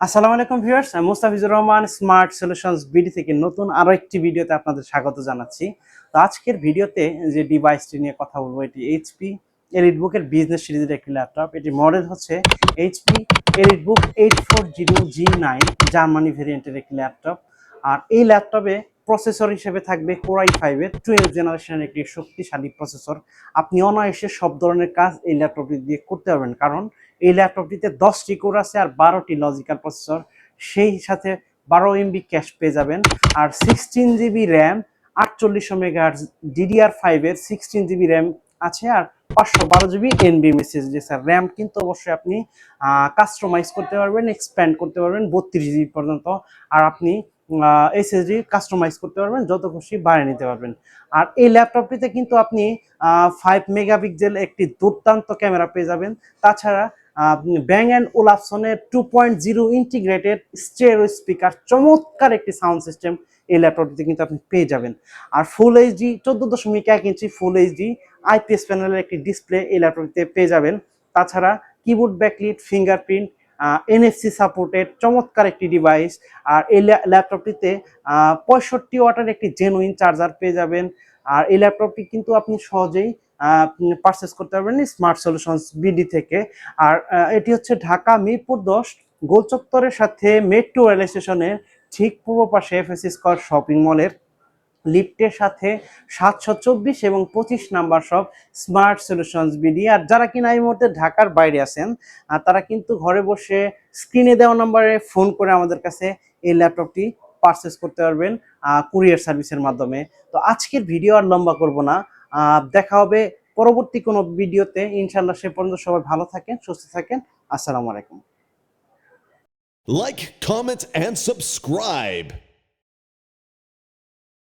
আসসালামু আলাইকুম ভিউয়ার্স, আমি Mustafizur Rahman smart solutions BD থেকে নতুন আরো একটি ভিডিওতে আপনাদের স্বাগত জানাচ্ছি। তো আজকের ভিডিওতে যে ডিভাইসটি নিয়ে কথা বলবো এটি এইচপি এলিটবুকের বিজনেস সিরিজের একটি ল্যাপটপ। এটি মডেল হচ্ছে এইচপি এলিটবুক 840G9 জার্মানি ভেরিয়েন্টের একটি ল্যাপটপ। আর এই ল্যাপটপে প্রসেসর হিসেবে থাকবে Core i5-এর 12th জেনারেশনের একটি শক্তিশালী প্রসেসর। আপনি অনায়াসে সব ধরনের কাজ এই ল্যাপটপটি দিয়ে করতে পারবেন, কারণ এই ল্যাপটপটিতে 10টি কোর আছে আর 12টি লজিক্যাল প্রসেসর, সেই সাথে 12 MB ক্যাশ পেয়ে যাবেন। আর 16 GB র্যাম, 4800 মেগাহার্টজ DDR5-এর 16 GB র্যাম আছে, আর 512 GB NVMe SSD sir. RAM কিন্তু অবশ্যই আপনি কাস্টমাইজ করতে পারবেন, এক্সপ্যান্ড করতে পারবেন 32 GB পর্যন্ত। আর আপনি SSD কাস্টমাইজ করতে পারবেন, যত খুশি বাড়িয়ে নিতে পারবেন। আর এই ল্যাপটপটিতে কিন্তু আপনি 5 মেগাপিক্সেল একটি দুর্দান্ত ক্যামেরা পেয়ে যাবেন। তাছাড়া ব্যাং অ্যান্ড ওলাফসনের 2.0 ইন্টিগ্রেটেড স্টেরিও স্পিকার, চমৎকার একটি সাউন্ড সিস্টেম এই ল্যাপটপটিতে কিন্তু আপনি পেয়ে যাবেন। আর ফুল এইচডি 14.1 ইঞ্চি ফুল এইচডি IPS প্যানেলের একটি ডিসপ্লে এই ল্যাপটপটিতে পেয়ে যাবেন। তাছাড়া keyboard backlit, fingerprint, NFC supported চমৎকার একটি ডিভাইস। আর এই ল্যাপটপটিতে 65 ওয়াটের একটি জেনুইন চার্জার পেয়ে যাবেন। আর এই ল্যাপটপটি কিন্তু আপনি সহজেই পারচেস করতে পারবেন স্মার্ট সলিউশনস বিডি থেকে। আর এটি হচ্ছে ঢাকা মিরপুর 10 গোল চত্বরের সাথে মেট্রো রেল স্টেশনের ঠিক পূর্ব পাশে FS স্কয়ার শপিং মলের লিফটের সাথে 724 এবং 25 নাম্বার সব স্মার্ট সলিউশনস বিডি। আর যারা কিনা এই মুহূর্তে ঢাকার বাইরে আছেন, তারা কিন্তু ঘরে বসে স্ক্রিনে দেওয়া নাম্বারে ফোন করে আমাদের কাছে এই ল্যাপটপটি পারচেস করতে পারবেন কুরিয়ার সার্ভিসের মাধ্যমে। তো আজকের ভিডিও আর লম্বা করব না, দেখা হবে পরবর্তী কোনো ভিডিওতে ইনশাল্লাহ। সে পর্যন্ত সবাই ভালো থাকেন, সুস্থ থাকেন। আসসালামু আলাইকুম। Like, comment, and subscribe.